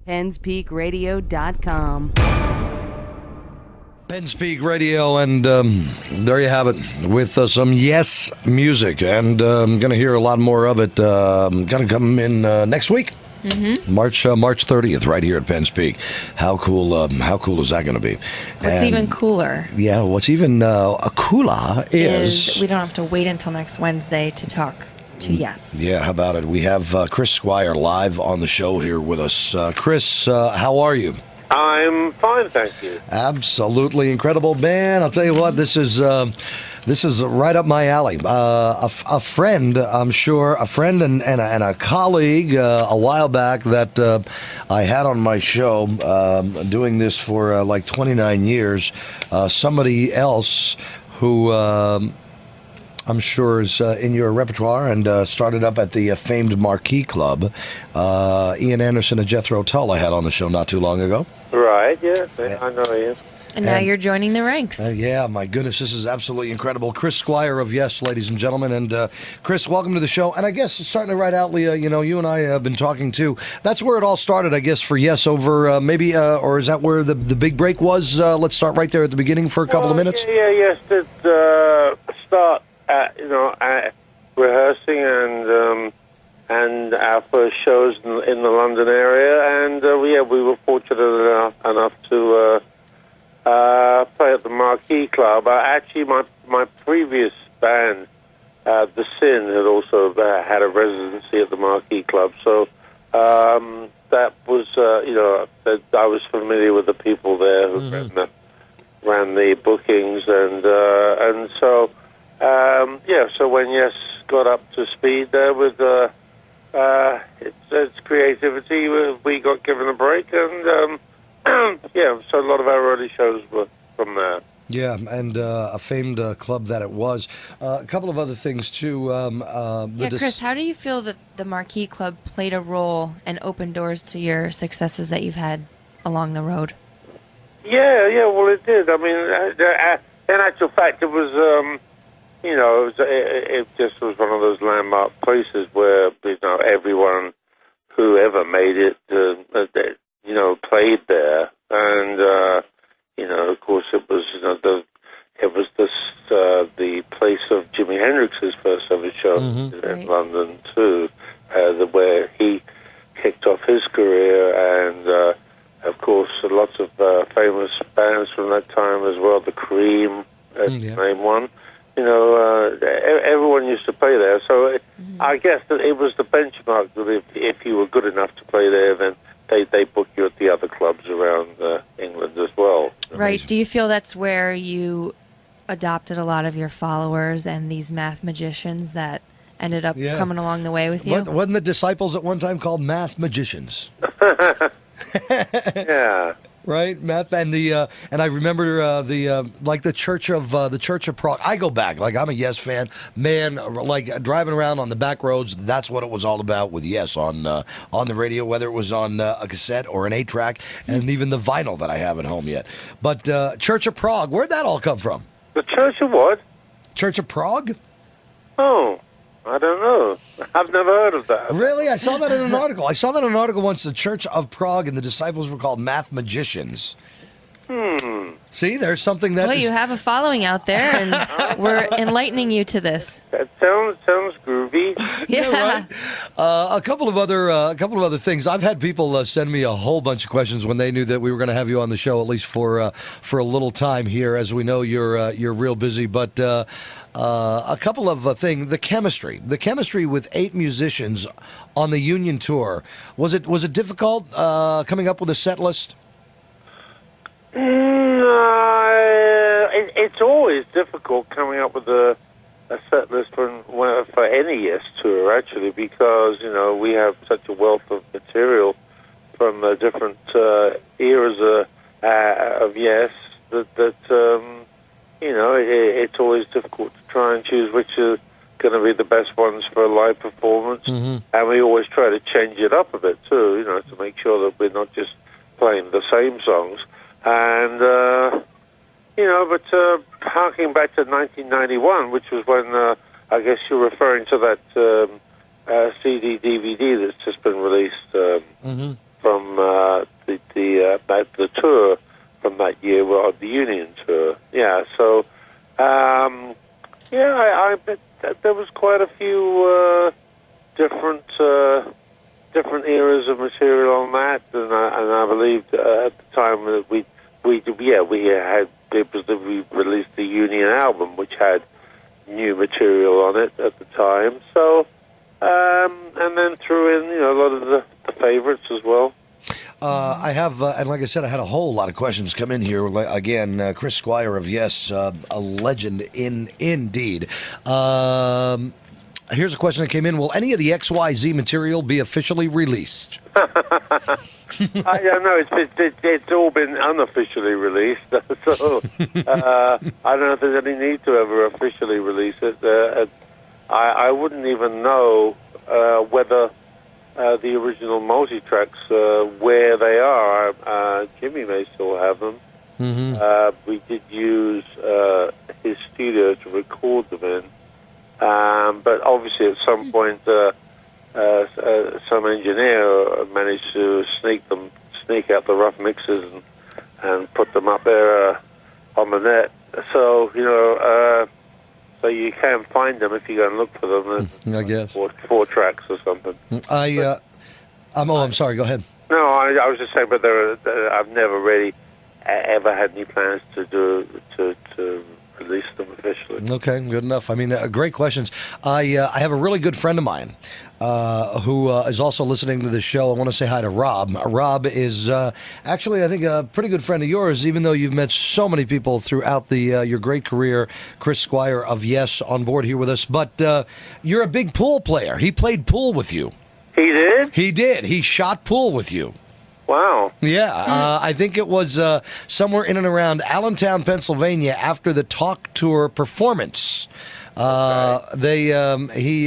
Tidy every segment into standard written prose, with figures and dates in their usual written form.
PennsPeakRadio.com. Penn's Peak Radio, and there you have it with some Yes music, and I'm going to hear a lot more of it. Going to come in next week, March 30th, right here at Penn's Peak. How cool is that going to be? What's even cooler? Yeah, what's even cooler is we don't have to wait until next Wednesday to talk to Yes. Yeah, how about it? We have Chris Squire live on the show here with us. Chris, how are you? I'm fine, thank you. Absolutely incredible, man. I'll tell you what, this is right up my alley. A friend, I'm sure, a friend and a colleague a while back that I had on my show, doing this for like 29 years. Somebody else who I'm sure is in your repertoire and started up at the famed Marquee Club. Ian Anderson and Jethro Tull I had on the show not too long ago. Right, yeah, I know you. And now you're joining the ranks. Yeah, my goodness, this is absolutely incredible. Chris Squire of Yes, ladies and gentlemen. And Chris, welcome to the show. And I guess starting right out, Leah, you and I have been talking too. That's where it all started, I guess, for Yes over or is that where the big break was? Let's start right there at the beginning for a couple of minutes. Yeah, Yes did start at rehearsing and our first shows in the London area, and we were fortunate enough to play at the Marquee Club. Actually, my previous band, The Sin, had also had a residency at the Marquee Club, so that was I was familiar with the people there who ran the bookings, and so so when Yes got up to speed there with its creativity, we got given a break, and so a lot of our early shows were from there. Yeah, and a famed club that it was. A couple of other things too. Chris, how do you feel that the Marquee Club played a role and opened doors to your successes that you've had along the road? Yeah, well, it did. I mean, in actual fact, it was. It just was one of those landmark places where everyone who ever made it, played there, and of course, it was the place of Jimi Hendrix's first ever show in London too, where he kicked off his career, and of course, lots of famous bands from that time as well. The Cream, name one. Everyone used to play there, so I guess that it was the benchmark that if you were good enough to play there, then they book you at the other clubs around England as well. Right. Amazing. Do you feel that's where you adopted a lot of your followers and these math magicians that ended up coming along the way with you? Wasn't the Disciples at one time called math magicians? Yeah. Right, math, and and I remember the Church of Prague. I go back, like I'm a Yes fan, man. Like driving around on the back roads, that's what it was all about with Yes on the radio, whether it was on a cassette or an 8-track, and even the vinyl that I have at home yet. But Church of Prague, where'd that all come from? The Church of what? Church of Prague? Oh, I don't know. I've never heard of that. Really? I saw that in an article. Once. The Church of Prague and the disciples were called math magicians. See, there's something that... Well, you have a following out there, and we're enlightening you to this. That sounds groovy. Yeah. Right? A couple of other things. I've had people send me a whole bunch of questions when they knew that we were going to have you on the show, at least for a little time here. As we know, you're real busy, but a couple of things. The chemistry with 8 musicians on the Union tour. Was it difficult coming up with a set list? It's always difficult coming up with a set list for any Yes tour, actually, because we have such a wealth of material from different eras of Yes that it's always difficult to try and choose which are going to be the best ones for a live performance, and we always try to change it up a bit too, to make sure that we're not just playing the same songs. And, but harking back to 1991, which was when I guess you're referring to that CD, DVD that's just been released from the tour from that year, well, the Union tour. Yeah, so I bet that there was quite a few different eras of material on that, and I believed at the time that we released the Union album, which had new material on it at the time. So, and then threw in a lot of the favorites as well. I have, and like I said, I had a whole lot of questions come in here. Again, Chris Squire of Yes, a legend indeed. Here's a question that came in. Will any of the XYZ material be officially released? It's all been unofficially released, so I don't know if there's any need to ever officially release it. I wouldn't even know whether the original multi-tracks, where they are. Jimmy may still have them. Mm-hmm. We did use his studio to record them in. But obviously at some point some engineer managed to sneak out the rough mixes and put them up there on the net. So, so you can find them if you go and look for them. I guess. Four tracks or something. I'm sorry, go ahead. No, I was just saying, but I've never really ever had any plans to release them officially. Okay, good enough. I mean, great questions. I have a really good friend of mine who is also listening to this show. I want to say hi to Rob. Rob is actually, I think, a pretty good friend of yours, even though you've met so many people throughout your great career. Chris Squire of Yes on board here with us. But you're a big pool player. He played pool with you. He did? He did. He shot pool with you. Wow. Yeah, I think it was somewhere in and around Allentown, Pennsylvania, after the Talk Tour performance. He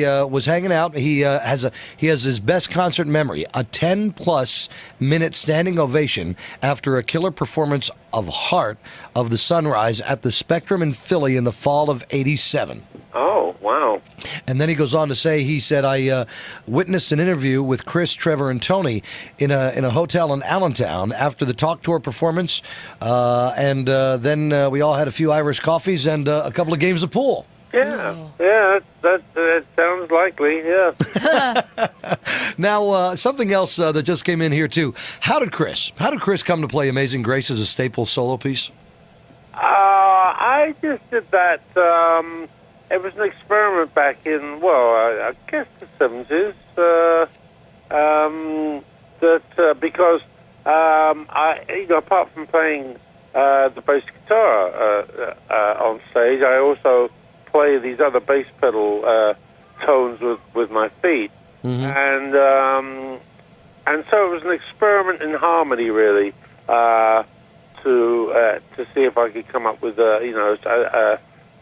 was hanging out. He has his best concert memory, a 10+ minute standing ovation after a killer performance of Heart of the Sunrise at the Spectrum in Philly in the fall of '87. Oh, wow. And then he goes on to say, he said, I witnessed an interview with Chris, Trevor, and Tony in a hotel in Allentown after the Talk Tour performance, and then we all had a few Irish coffees and a couple of games of pool. Yeah, that sounds likely, yeah. Now, something else that just came in here, too. How did Chris come to play Amazing Grace as a staple solo piece? I just did that. It was an experiment back in, I guess the 70s. Because apart from playing the bass guitar on stage, I also play these other bass pedal tones with my feet, and so it was an experiment in harmony, really, to see if I could come up with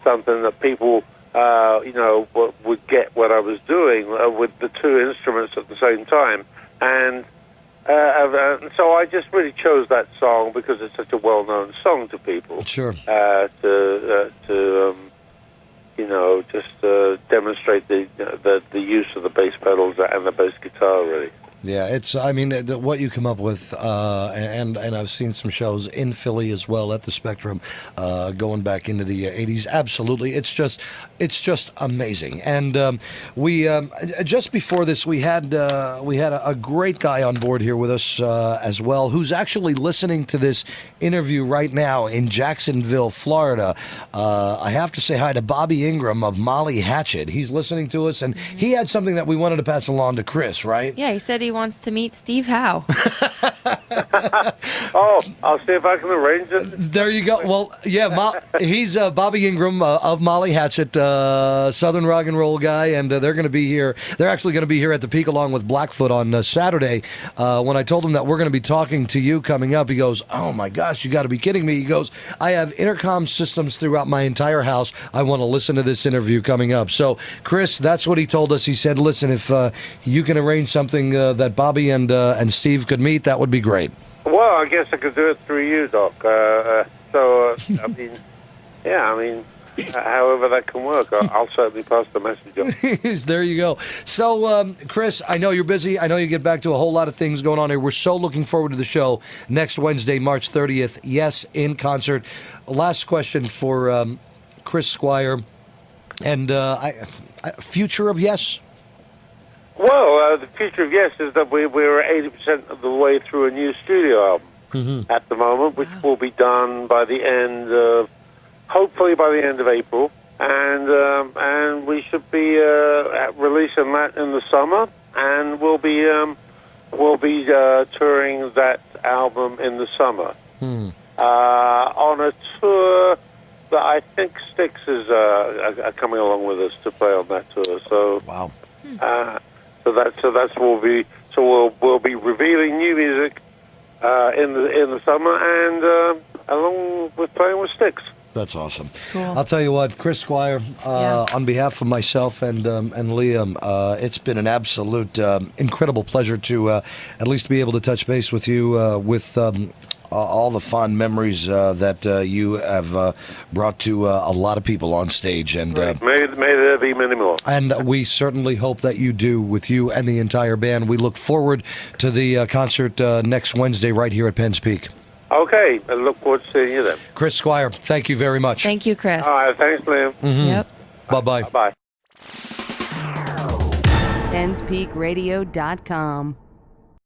something that people would get what I was doing with the two instruments at the same time, and so I just really chose that song because it's such a well-known song to people. Sure. Just demonstrate the use of the bass pedals and the bass guitar, really. Yeah, it's, I mean, what you come up with, and I've seen some shows in Philly as well at the Spectrum, going back into the 80s. Absolutely. It's just amazing. And we, just before this, we had a great guy on board here with us as well, who's actually listening to this interview right now in Jacksonville, Florida. I have to say hi to Bobby Ingram of Molly Hatchet. He's listening to us, and he had something that we wanted to pass along to Chris, right? Yeah, he said he wants to meet Steve Howe. Oh, I'll see if I can arrange it. There you go. Well, yeah, he's Bobby Ingram of Molly Hatchet, Southern rock and roll guy, and they're going to be here. They're actually going to be here at the Peak along with Blackfoot on Saturday. When I told him that we're going to be talking to you coming up, he goes, "Oh my gosh, you got to be kidding me!" He goes, "I have intercom systems throughout my entire house. I want to listen to this interview coming up." So, Chris, that's what he told us. He said, "Listen, if you can arrange something that Bobby and Steve could meet, that would be great." Well, I guess I could do it through you, Doc. I mean, yeah, I mean, however that can work, I'll certainly pass the message on. There you go. So, Chris, I know you're busy. I know you get back to a whole lot of things going on here. We're so looking forward to the show next Wednesday, March 30th. Yes, in concert. Last question for Chris Squire. And future of Yes? Well, the future of Yes is that we're 80% of the way through a new studio album at the moment, which will be done by the end of, hopefully by the end of April, and we should be releasing that in the summer, and we'll be touring that album in the summer on a tour that I think Styx is are coming along with us to play on that tour. So wow. We'll be revealing new music in the summer, and along with playing with Styx. That's awesome. Cool. I'll tell you what, Chris Squire, on behalf of myself and Liam, it's been an absolute incredible pleasure to at least be able to touch base with you with all the fond memories that you have brought to a lot of people on stage. And may there be many more. And we certainly hope that you do, with you and the entire band. We look forward to the concert next Wednesday right here at Penn's Peak. Okay, I look forward to seeing you then. Chris Squire, thank you very much. Thank you, Chris. All right, thanks, Liam. Yep. Bye-bye. Bye. PennsPeakRadio.com